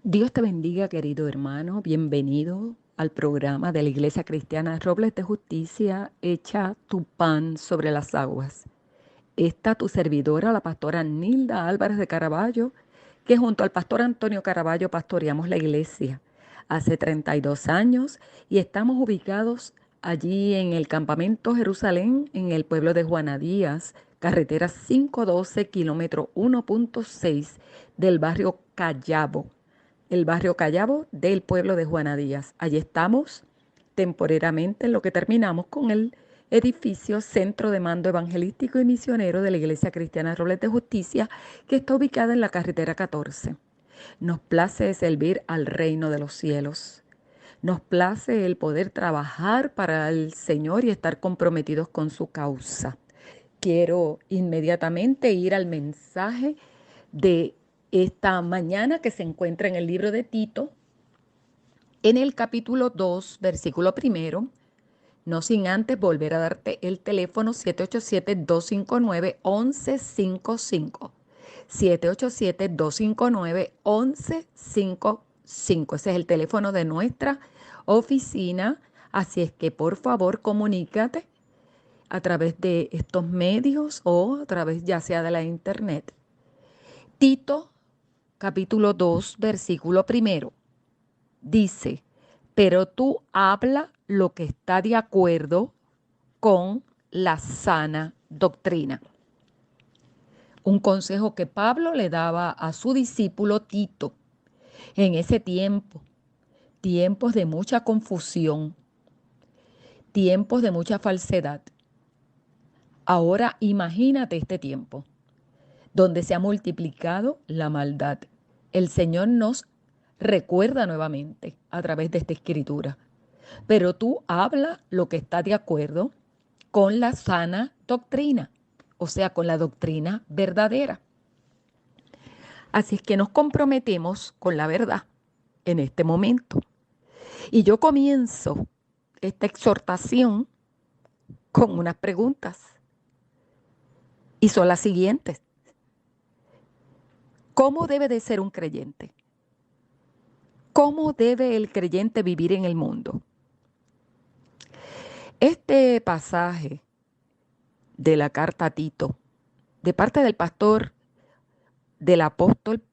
Dios te bendiga, querido hermano. Bienvenido al programa de la Iglesia Cristiana Robles de Justicia, Echa tu pan sobre las aguas. Esta tu servidora, la pastora Nilda Álvarez de Caraballo, que junto al pastor Antonio Caraballo pastoreamos la iglesia hace 32 años y estamos ubicados allí en el campamento Jerusalén, en el pueblo de Juana Díaz, carretera 512, kilómetro 1.6 del barrio Callabo, el barrio Callabo del pueblo de Juana Díaz. Allí estamos temporeramente en lo que terminamos con el edificio Centro de Mando Evangelístico y Misionero de la Iglesia Cristiana Robles de Justicia, que está ubicada en la carretera 14. Nos place servir al reino de los cielos. Nos place el poder trabajar para el Señor y estar comprometidos con su causa. Quiero inmediatamente ir al mensaje de esta mañana, que se encuentra en el libro de Tito, en el capítulo 2, versículo 1, no sin antes volver a darte el teléfono 787-259-1155. 787-259-1155. Ese es el teléfono de nuestra oficina. Así es que por favor comunícate a través de estos medios o a través ya sea de la internet. Tito, capítulo 2, versículo 1, dice: pero tú habla lo que está de acuerdo con la sana doctrina. Un consejo que Pablo le daba a su discípulo Tito en ese tiempo, tiempos de mucha confusión, tiempos de mucha falsedad. Ahora imagínate este tiempo donde se ha multiplicado la maldad. El Señor nos recuerda nuevamente a través de esta escritura: pero tú habla lo que está de acuerdo con la sana doctrina, o sea, con la doctrina verdadera. Así es que nos comprometemos con la verdad en este momento. Y yo comienzo esta exhortación con unas preguntas. Y son las siguientes: ¿cómo debe de ser un creyente? ¿Cómo debe el creyente vivir en el mundo? Este pasaje de la carta a Tito, de parte del pastor, del apóstol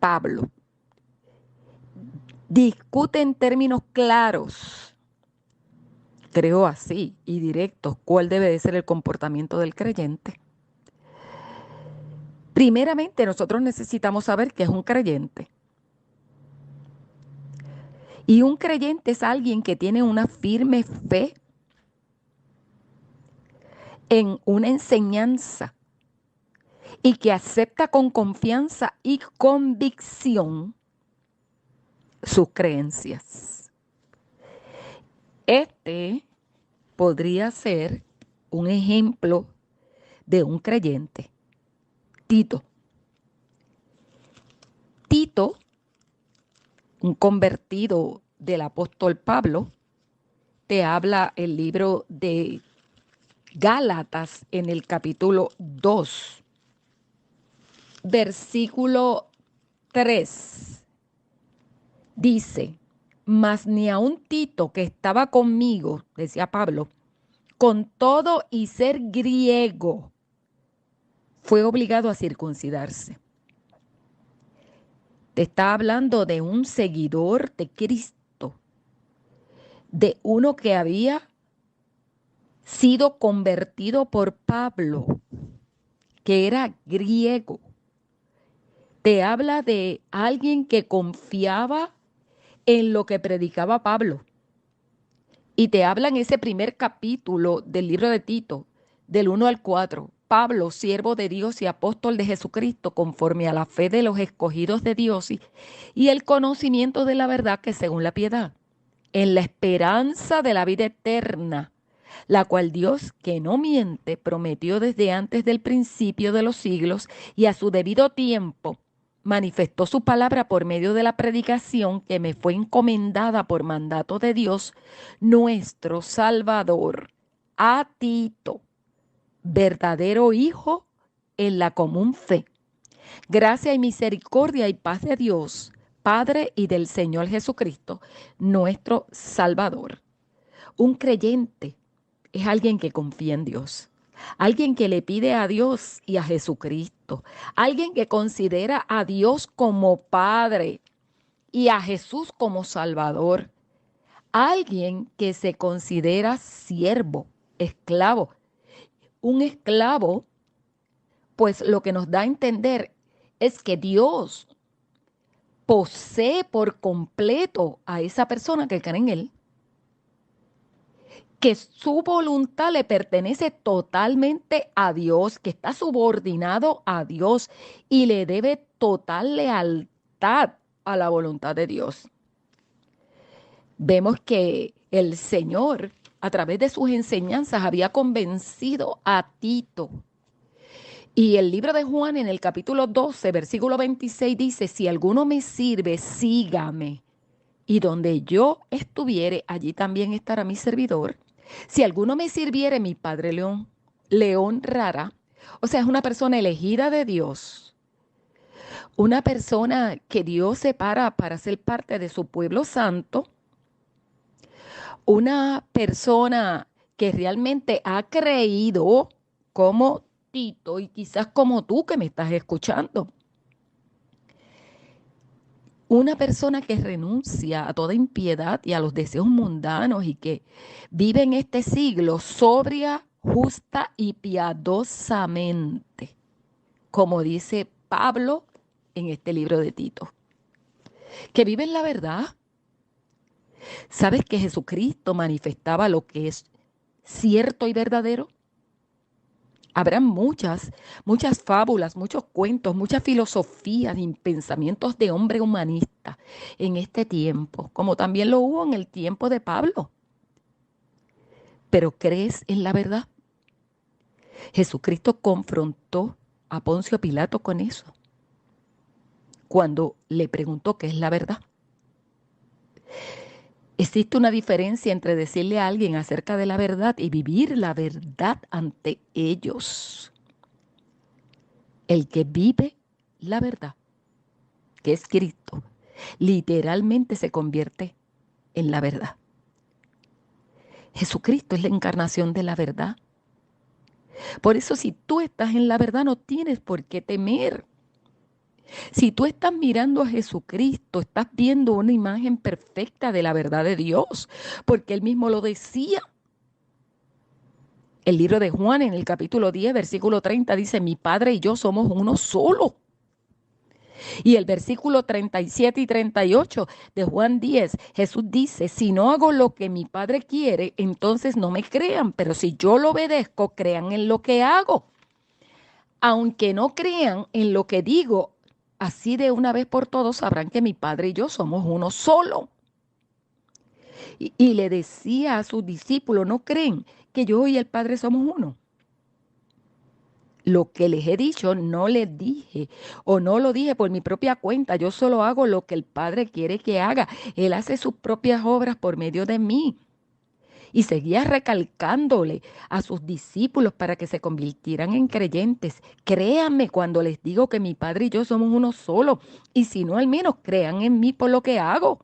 Pablo, discute en términos claros, creo así, y directos, cuál debe de ser el comportamiento del creyente. Primeramente, nosotros necesitamos saber qué es un creyente. Y un creyente es alguien que tiene una firme fe en una enseñanza y que acepta con confianza y convicción sus creencias. Este podría ser un ejemplo de un creyente. Tito. Tito, un convertido del apóstol Pablo, te habla el libro de Gálatas en el capítulo 2, versículo 3. Dice: mas ni aun Tito, que estaba conmigo, decía Pablo, con todo y ser griego, fue obligado a circuncidarse. Te está hablando de un seguidor de Cristo, de uno que había sido convertido por Pablo, que era griego. Te habla de alguien que confiaba en lo que predicaba Pablo. Y te habla en ese primer capítulo del libro de Tito, del 1 al 4. Pablo, siervo de Dios y apóstol de Jesucristo, conforme a la fe de los escogidos de Dios y el conocimiento de la verdad, que según la piedad, en la esperanza de la vida eterna, la cual Dios, que no miente, prometió desde antes del principio de los siglos, y a su debido tiempo manifestó su palabra por medio de la predicación que me fue encomendada por mandato de Dios, nuestro Salvador, a Tito, verdadero hijo en la común fe, Gracia y misericordia y paz de Dios, Padre y del Señor Jesucristo, nuestro Salvador. Un creyente es alguien que confía en Dios, alguien que le pide a Dios y a Jesucristo, alguien que considera a Dios como Padre y a Jesús como Salvador, alguien que se considera siervo, esclavo. Un esclavo, pues lo que nos da a entender es que Dios posee por completo a esa persona que cree en Él, que su voluntad le pertenece totalmente a Dios, que está subordinado a Dios y le debe total lealtad a la voluntad de Dios. Vemos que el Señor, a través de sus enseñanzas, había convencido a Tito. Y el libro de Juan, en el capítulo 12, versículo 26, dice: si alguno me sirve, sígame. Y donde yo estuviere, allí también estará mi servidor. Si alguno me sirviere, mi Padre le honrará. O sea, es una persona elegida de Dios. Una persona que Dios separa para ser parte de su pueblo santo. Una persona que realmente ha creído, como Tito y quizás como tú que me estás escuchando. Una persona que renuncia a toda impiedad y a los deseos mundanos y que vive en este siglo sobria, justa y piadosamente, como dice Pablo en este libro de Tito. Que vive en la verdad. ¿Sabes que Jesucristo manifestaba lo que es cierto y verdadero? Habrá muchas fábulas, muchos cuentos, muchas filosofías y pensamientos de hombre humanista en este tiempo, como también lo hubo en el tiempo de Pablo. ¿Pero crees en la verdad? Jesucristo confrontó a Poncio Pilato con eso, cuando le preguntó qué es la verdad. Existe una diferencia entre decirle a alguien acerca de la verdad y vivir la verdad ante ellos. El que vive la verdad, que es Cristo, literalmente se convierte en la verdad. Jesucristo es la encarnación de la verdad. Por eso, si tú estás en la verdad, no tienes por qué temer. Si tú estás mirando a Jesucristo, estás viendo una imagen perfecta de la verdad de Dios, porque Él mismo lo decía. El libro de Juan, en el capítulo 10, versículo 30, dice: mi Padre y yo somos uno solo. Y el versículo 37 y 38 de Juan 10, Jesús dice: si no hago lo que mi Padre quiere, entonces no me crean, pero si yo lo obedezco, crean en lo que hago. Aunque no crean en lo que digo, así de una vez por todos sabrán que mi Padre y yo somos uno solo. Y le decía a sus discípulos: ¿no creen que yo y el Padre somos uno? Lo que les he dicho no les dije o no lo dije por mi propia cuenta. Yo solo hago lo que el Padre quiere que haga. Él hace sus propias obras por medio de mí. Y seguía recalcándole a sus discípulos para que se convirtieran en creyentes: créanme cuando les digo que mi Padre y yo somos uno solo. Y si no, al menos crean en mí por lo que hago.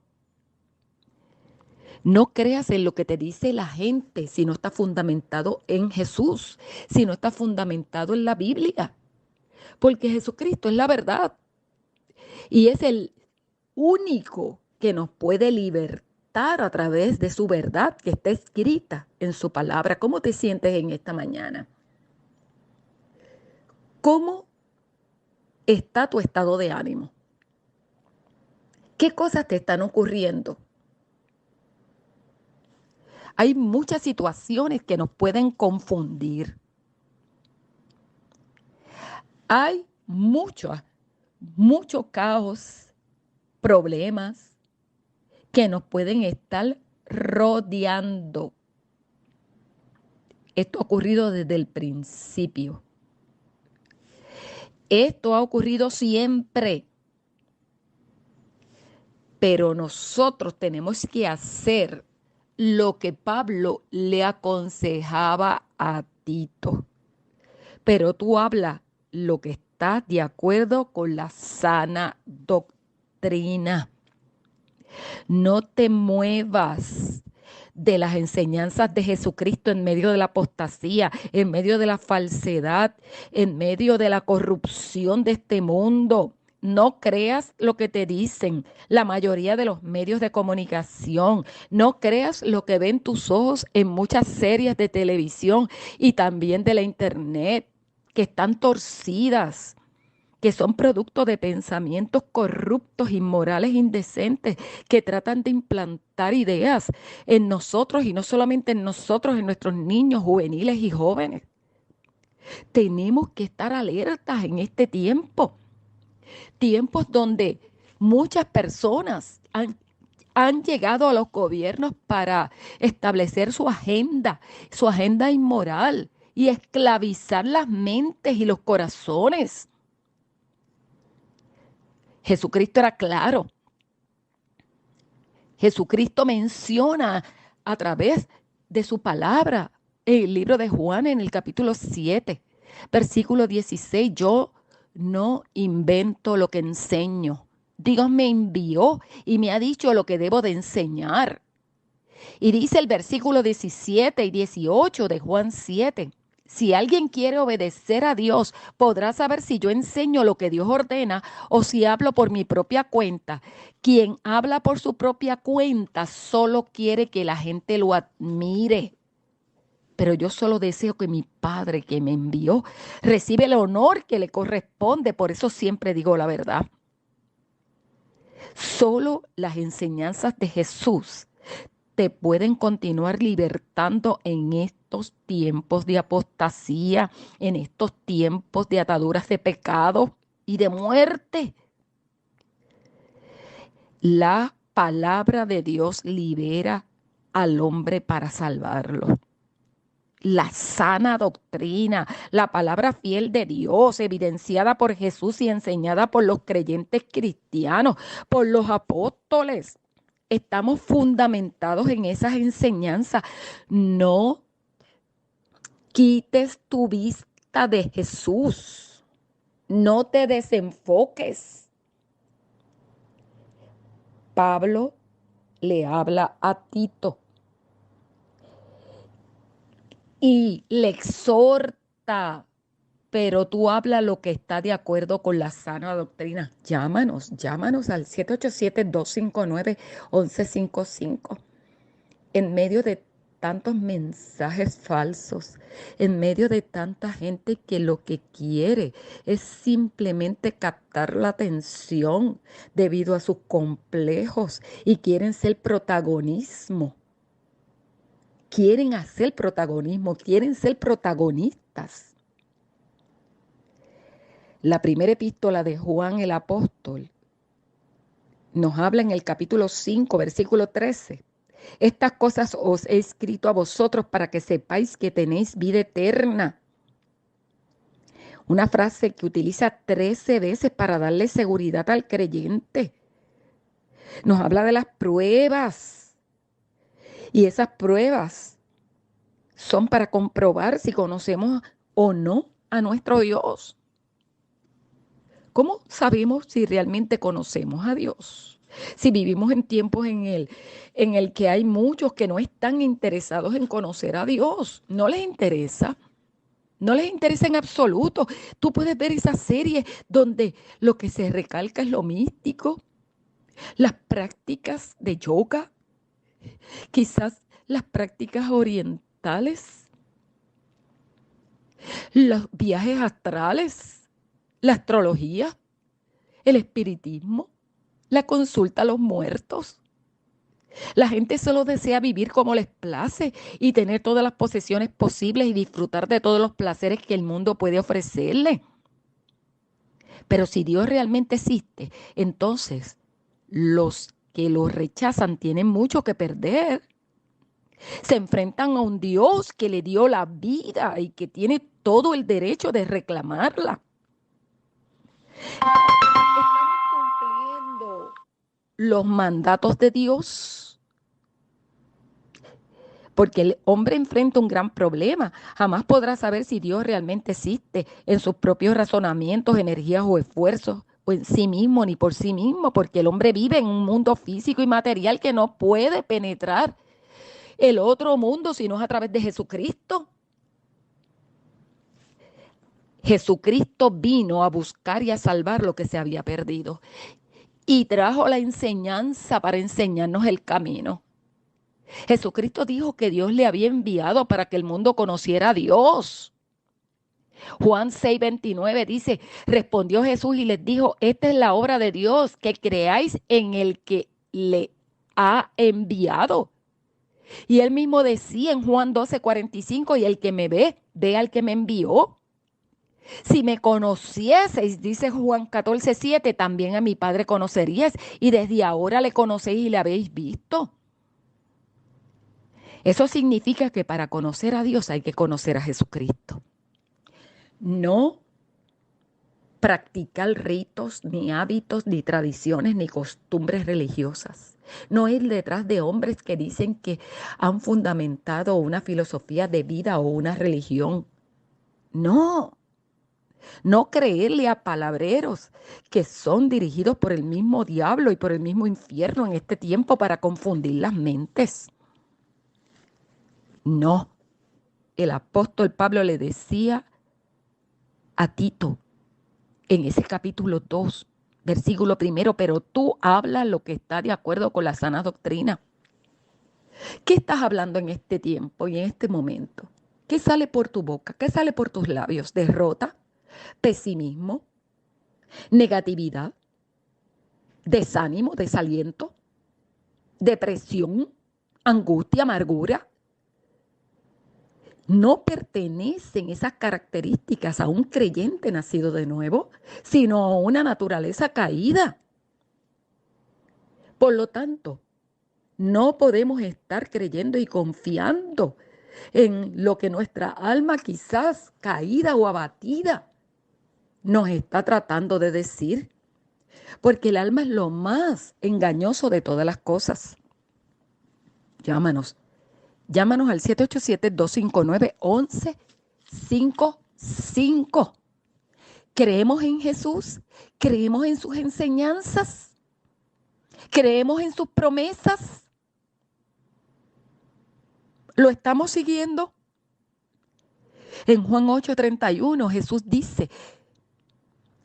No creas en lo que te dice la gente si no está fundamentado en Jesús, si no está fundamentado en la Biblia. Porque Jesucristo es la verdad y es el único que nos puede libertar a través de su verdad que está escrita en su palabra. ¿Cómo te sientes en esta mañana? ¿Cómo está tu estado de ánimo? ¿Qué cosas te están ocurriendo? Hay muchas situaciones que nos pueden confundir. Hay mucho caos, problemas que nos pueden estar rodeando. Esto ha ocurrido desde el principio. Esto ha ocurrido siempre. Pero nosotros tenemos que hacer lo que Pablo le aconsejaba a Tito. Pero tú habla lo que está de acuerdo con la sana doctrina. No te muevas de las enseñanzas de Jesucristo en medio de la apostasía, en medio de la falsedad, en medio de la corrupción de este mundo. No creas lo que te dicen la mayoría de los medios de comunicación. No creas lo que ven tus ojos en muchas series de televisión y también de la internet, que están torcidas, que son producto de pensamientos corruptos, inmorales, indecentes, que tratan de implantar ideas en nosotros y no solamente en nosotros, en nuestros niños, juveniles y jóvenes. Tenemos que estar alertas en este tiempo, tiempos donde muchas personas han llegado a los gobiernos para establecer su agenda inmoral y esclavizar las mentes y los corazones. Jesucristo era claro. Jesucristo menciona a través de su palabra en el libro de Juan, en el capítulo 7, versículo 16, yo no invento lo que enseño. Dios me envió y me ha dicho lo que debo de enseñar. Y dice el versículo 17 y 18 de Juan 7. Si alguien quiere obedecer a Dios, podrá saber si yo enseño lo que Dios ordena o si hablo por mi propia cuenta. Quien habla por su propia cuenta solo quiere que la gente lo admire. Pero yo solo deseo que mi Padre que me envió reciba el honor que le corresponde. Por eso siempre digo la verdad. Solo las enseñanzas de Jesús te pueden continuar libertando en estos tiempos de apostasía, en estos tiempos de ataduras de pecado y de muerte. La palabra de Dios libera al hombre para salvarlo. La sana doctrina, la palabra fiel de Dios, evidenciada por Jesús y enseñada por los creyentes cristianos, por los apóstoles. Estamos fundamentados en esas enseñanzas. No quites tu vista de Jesús. No te desenfoques. Pablo le habla a Tito y le exhorta, pero tú habla lo que está de acuerdo con la sana doctrina. Llámanos al 787-259-1155. En medio de tantos mensajes falsos, en medio de tanta gente que lo que quiere es simplemente captar la atención debido a sus complejos y quieren ser protagonismo. Quieren hacer protagonismo, quieren ser protagonistas. La primera epístola de Juan el apóstol nos habla en el capítulo 5, versículo 13. Estas cosas os he escrito a vosotros para que sepáis que tenéis vida eterna. Una frase que utiliza 13 veces para darle seguridad al creyente. Nos habla de las pruebas. Y esas pruebas son para comprobar si conocemos o no a nuestro Dios. ¿Cómo sabemos si realmente conocemos a Dios? Si vivimos en tiempos en el que hay muchos que no están interesados en conocer a Dios, no les interesa en absoluto. Tú puedes ver esa serie donde lo que se recalca es lo místico, las prácticas de yoga, quizás las prácticas orientales, los viajes astrales, la astrología, el espiritismo, la consulta a los muertos. La gente solo desea vivir como les place y tener todas las posesiones posibles y disfrutar de todos los placeres que el mundo puede ofrecerle. Pero si Dios realmente existe, entonces los que lo rechazan tienen mucho que perder. Se enfrentan a un Dios que le dio la vida y que tiene todo el derecho de reclamarla. Estamos cumpliendo los mandatos de Dios. porque el hombre enfrenta un gran problema. Jamás podrá saber si Dios realmente existe en sus propios razonamientos, energías o esfuerzos, o en sí mismo ni por sí mismo, porque el hombre vive en un mundo físico y material que no puede penetrar el otro mundo si no es a través de Jesucristo. Jesucristo vino a buscar y a salvar lo que se había perdido y trajo la enseñanza para enseñarnos el camino. Jesucristo dijo que Dios le había enviado para que el mundo conociera a Dios. Juan 6:29 dice, respondió Jesús y les dijo, esta es la obra de Dios, que creáis en el que le ha enviado. Y él mismo decía en Juan 12:45, y el que me ve, ve al que me envió. Si me conocieseis, dice Juan 14:7, también a mi Padre conoceríais, y desde ahora le conocéis y le habéis visto. Eso significa que para conocer a Dios hay que conocer a Jesucristo. No practicar ritos, ni hábitos, ni tradiciones, ni costumbres religiosas. No ir detrás de hombres que dicen que han fundamentado una filosofía de vida o una religión. No. No creerle a palabreros que son dirigidos por el mismo diablo y por el mismo infierno en este tiempo para confundir las mentes. No. El apóstol Pablo le decía a Tito en ese capítulo 2, versículo 1, pero tú hablas lo que está de acuerdo con la sana doctrina. ¿Qué estás hablando en este tiempo y en este momento? ¿Qué sale por tu boca? ¿Qué sale por tus labios? ¿Derrota? ¿Pesimismo? ¿Negatividad? ¿Desánimo? ¿Desaliento? ¿Depresión? ¿Angustia? ¿Amargura? No pertenecen esas características a un creyente nacido de nuevo, sino a una naturaleza caída. Por lo tanto, no podemos estar creyendo y confiando en lo que nuestra alma quizás caída o abatida nos está tratando de decir, porque el alma es lo más engañoso de todas las cosas. Llámanos al 787-259-1155. ¿Creemos en Jesús? ¿Creemos en sus enseñanzas? ¿Creemos en sus promesas? ¿Lo estamos siguiendo? En Juan 8:31 Jesús dice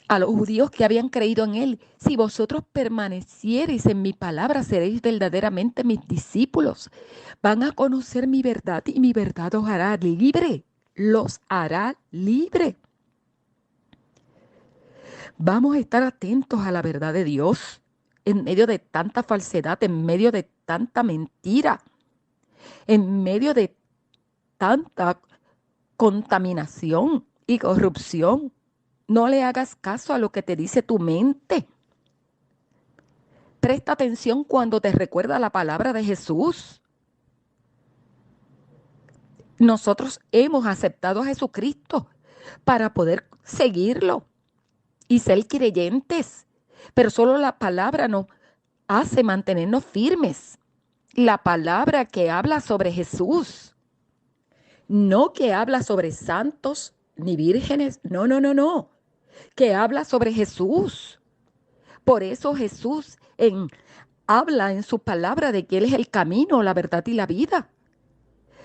a los judíos que habían creído en él, si vosotros permaneciereis en mi palabra, seréis verdaderamente mis discípulos. Van a conocer mi verdad y mi verdad os hará libre. Los hará libre. Vamos a estar atentos a la verdad de Dios en medio de tanta falsedad, en medio de tanta mentira, en medio de tanta contaminación y corrupción. No le hagas caso a lo que te dice tu mente. Presta atención cuando te recuerda la palabra de Jesús. Nosotros hemos aceptado a Jesucristo para poder seguirlo y ser creyentes, pero solo la palabra nos hace mantenernos firmes. La palabra que habla sobre Jesús, no que habla sobre santos ni vírgenes, no, que habla sobre Jesús. Por eso Jesús habla en su palabra de que Él es el camino, la verdad y la vida.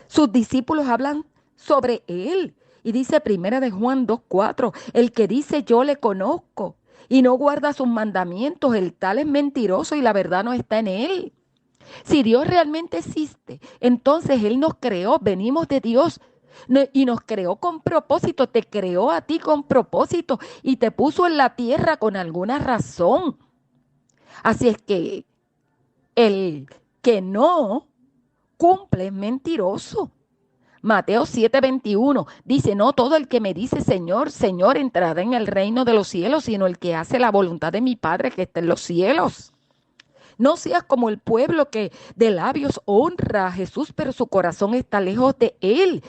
Sus discípulos hablan sobre Él. Y dice 1 de Juan 2:4, el que dice yo le conozco y no guarda sus mandamientos, el tal es mentiroso y la verdad no está en él. Si Dios realmente existe, entonces Él nos creó, venimos de Dios y nos creó con propósito, te creó a ti con propósito y te puso en la tierra con alguna razón. Así es que el que no cumple es mentiroso. Mateo 7:21 dice, no todo el que me dice Señor, Señor entrará en el reino de los cielos, sino el que hace la voluntad de mi Padre que está en los cielos. No seas como el pueblo que de labios honra a Jesús, pero su corazón está lejos de Él.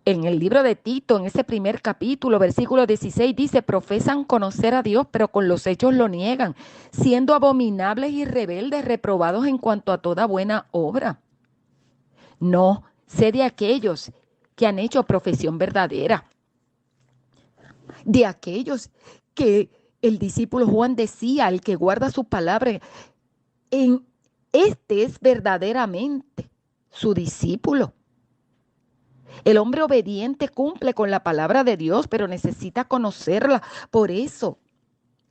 En el libro de Tito, en ese primer capítulo, versículo 16, dice, profesan conocer a Dios, pero con los hechos lo niegan, siendo abominables y rebeldes, reprobados en cuanto a toda buena obra. No, sé de aquellos que han hecho profesión verdadera, de aquellos que el discípulo Juan decía, el que guarda su palabra, en este es verdaderamente su discípulo. El hombre obediente cumple con la palabra de Dios, pero necesita conocerla. Por eso,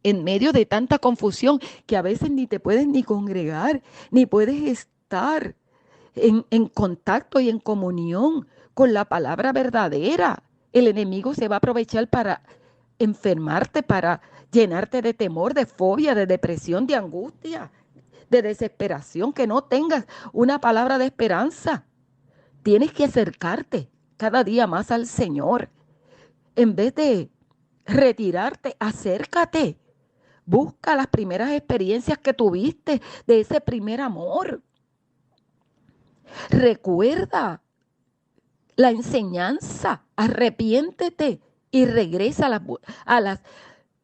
en medio de tanta confusión, que a veces ni te puedes ni congregar, ni puedes estar en contacto y en comunión con la palabra verdadera, el enemigo se va a aprovechar para enfermarte, para llenarte de temor, de fobia, de depresión, de angustia, de desesperación, que no tengas una palabra de esperanza. Tienes que acercarte cada día más al Señor. En vez de retirarte, acércate. Busca las primeras experiencias que tuviste de ese primer amor. Recuerda la enseñanza, arrepiéntete y regresa a las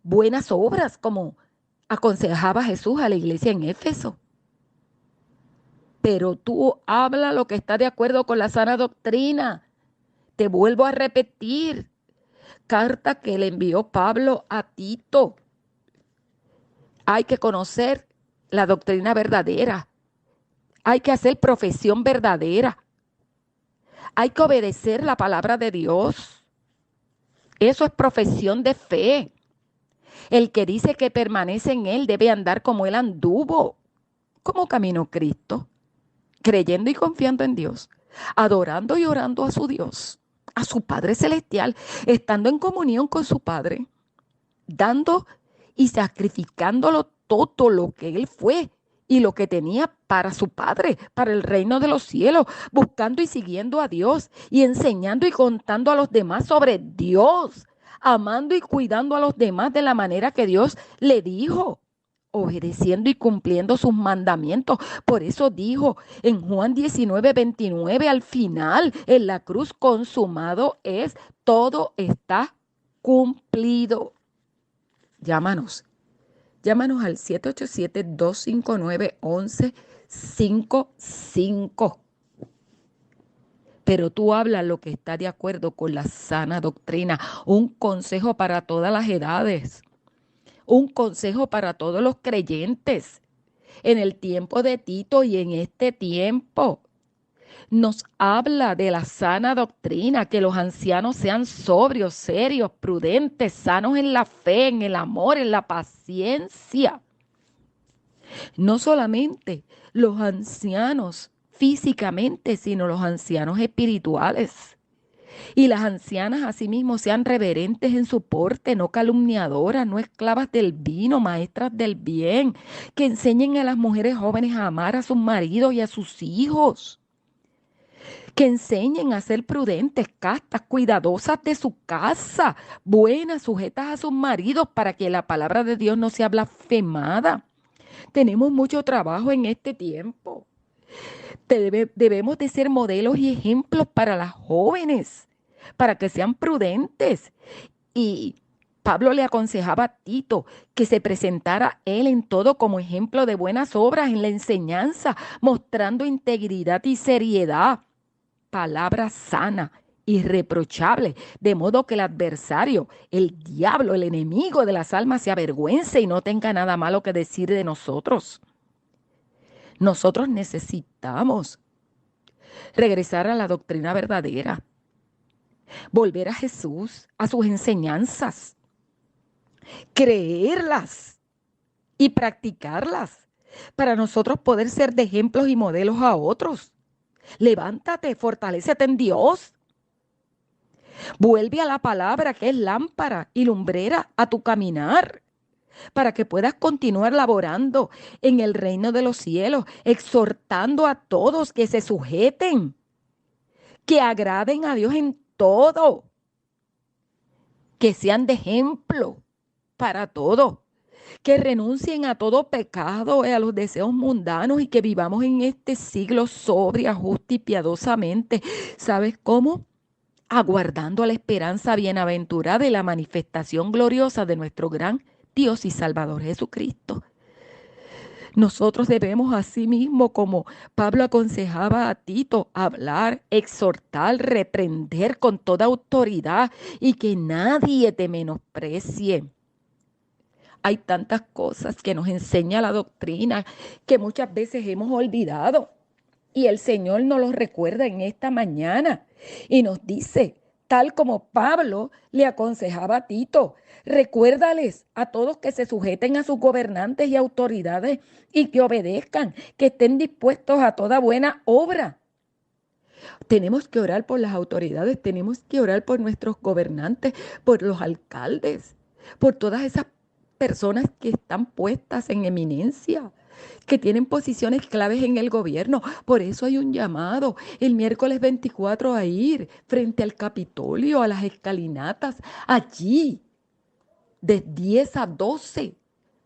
buenas obras, como aconsejaba Jesús a la iglesia en Éfeso. Pero tú habla lo que está de acuerdo con la sana doctrina. Te vuelvo a repetir, carta que le envió Pablo a Tito. Hay que conocer la doctrina verdadera. Hay que hacer profesión verdadera. Hay que obedecer la palabra de Dios. Eso es profesión de fe. El que dice que permanece en Él debe andar como Él anduvo. ¿Cómo caminó Cristo? Creyendo y confiando en Dios, adorando y orando a su Dios, a su Padre Celestial, estando en comunión con su Padre, dando y sacrificándolo todo lo que Él fue y lo que tenía para su Padre, para el reino de los cielos, buscando y siguiendo a Dios y enseñando y contando a los demás sobre Dios, amando y cuidando a los demás de la manera que Dios le dijo, obedeciendo y cumpliendo sus mandamientos. Por eso dijo en Juan 19:29, al final, en la cruz, consumado es, todo está cumplido. Llámanos al 787-259-1155. Pero tú hablas lo que está de acuerdo con la sana doctrina. Un consejo para todas las edades. Un consejo para todos los creyentes. En el tiempo de Tito y en este tiempo nos habla de la sana doctrina, que los ancianos sean sobrios, serios, prudentes, sanos en la fe, en el amor, en la paciencia. No solamente los ancianos físicamente, sino los ancianos espirituales. Y las ancianas asimismo sean reverentes en su porte, no calumniadoras, no esclavas del vino, maestras del bien, que enseñen a las mujeres jóvenes a amar a sus maridos y a sus hijos, que enseñen a ser prudentes, castas, cuidadosas de su casa, buenas, sujetas a sus maridos, para que la palabra de Dios no sea blasfemada. Tenemos mucho trabajo en este tiempo. Debemos de ser modelos y ejemplos para las jóvenes, para que sean prudentes. Y Pablo le aconsejaba a Tito que se presentara él en todo como ejemplo de buenas obras en la enseñanza, mostrando integridad y seriedad, palabra sana, irreprochable, de modo que el adversario, el diablo, el enemigo de las almas se avergüence y no tenga nada malo que decir de nosotros. Nosotros necesitamos regresar a la doctrina verdadera, volver a Jesús, a sus enseñanzas, creerlas y practicarlas para nosotros poder ser de ejemplos y modelos a otros. Levántate, fortalécete en Dios. Vuelve a la palabra que es lámpara y lumbrera a tu caminar, para que puedas continuar laborando en el reino de los cielos, exhortando a todos que se sujeten, que agraden a Dios en todo, que sean de ejemplo para todo, que renuncien a todo pecado y a los deseos mundanos y que vivamos en este siglo sobria, justa y piadosamente. ¿Sabes cómo? Aguardando la esperanza bienaventurada y la manifestación gloriosa de nuestro gran Dios y Salvador Jesucristo. Nosotros debemos asimismo, como Pablo aconsejaba a Tito, hablar, exhortar, reprender con toda autoridad y que nadie te menosprecie. Hay tantas cosas que nos enseña la doctrina que muchas veces hemos olvidado. Y el Señor nos los recuerda en esta mañana y nos dice, tal como Pablo le aconsejaba a Tito, recuérdales a todos que se sujeten a sus gobernantes y autoridades y que obedezcan, que estén dispuestos a toda buena obra. Tenemos que orar por las autoridades, tenemos que orar por nuestros gobernantes, por los alcaldes, por todas esas personas que están puestas en eminencia, que tienen posiciones claves en el gobierno. Por eso hay un llamado el miércoles 24 a ir frente al Capitolio, a las escalinatas, allí, de 10 a 12,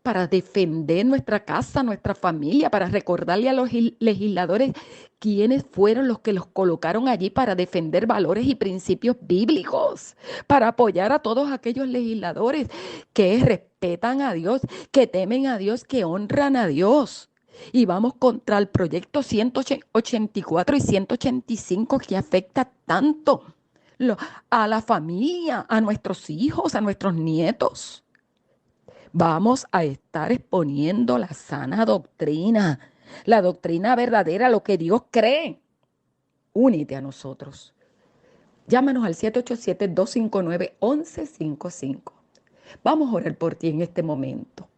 para defender nuestra casa, nuestra familia, para recordarle a los legisladores quiénes fueron los que los colocaron allí para defender valores y principios bíblicos, para apoyar a todos aquellos legisladores que respetan a Dios, que temen a Dios, que honran a Dios. Y vamos contra el proyecto 184 y 185 que afecta tanto a la familia, a nuestros hijos, a nuestros nietos. Vamos a estar exponiendo la sana doctrina, la doctrina verdadera, lo que Dios cree. Únete a nosotros. Llámanos al 787-259-1155. Vamos a orar por ti en este momento.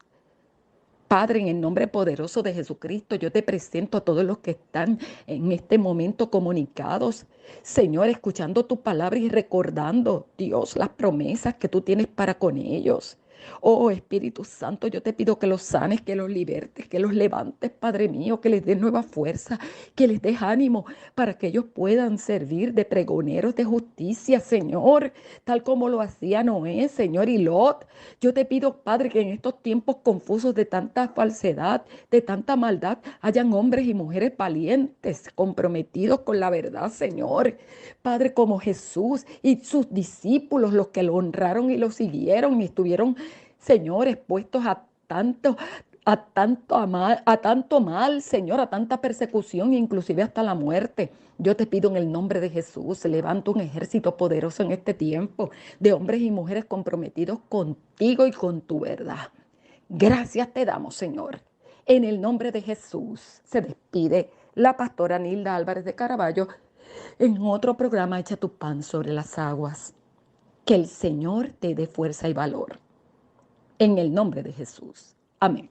Padre, en el nombre poderoso de Jesucristo, yo te presento a todos los que están en este momento comunicados. Señor, escuchando tu palabra y recordando, Dios, las promesas que tú tienes para con ellos. Oh Espíritu Santo, yo te pido que los sanes, que los libertes, que los levantes, Padre mío, que les des nueva fuerza, que les des ánimo para que ellos puedan servir de pregoneros de justicia, Señor, tal como lo hacía Noé, Señor, y Lot. Yo te pido, Padre, que en estos tiempos confusos de tanta falsedad, de tanta maldad, hayan hombres y mujeres valientes, comprometidos con la verdad, Señor. Padre, como Jesús y sus discípulos, los que lo honraron y lo siguieron y estuvieron, Señor, expuestos a tanto mal, Señor, a tanta persecución, inclusive hasta la muerte. Yo te pido en el nombre de Jesús, levanta un ejército poderoso en este tiempo de hombres y mujeres comprometidos contigo y con tu verdad. Gracias te damos, Señor. En el nombre de Jesús se despide la pastora Nilda Álvarez de Caraballo en otro programa Echa tu pan sobre las aguas. Que el Señor te dé fuerza y valor. En el nombre de Jesús. Amén.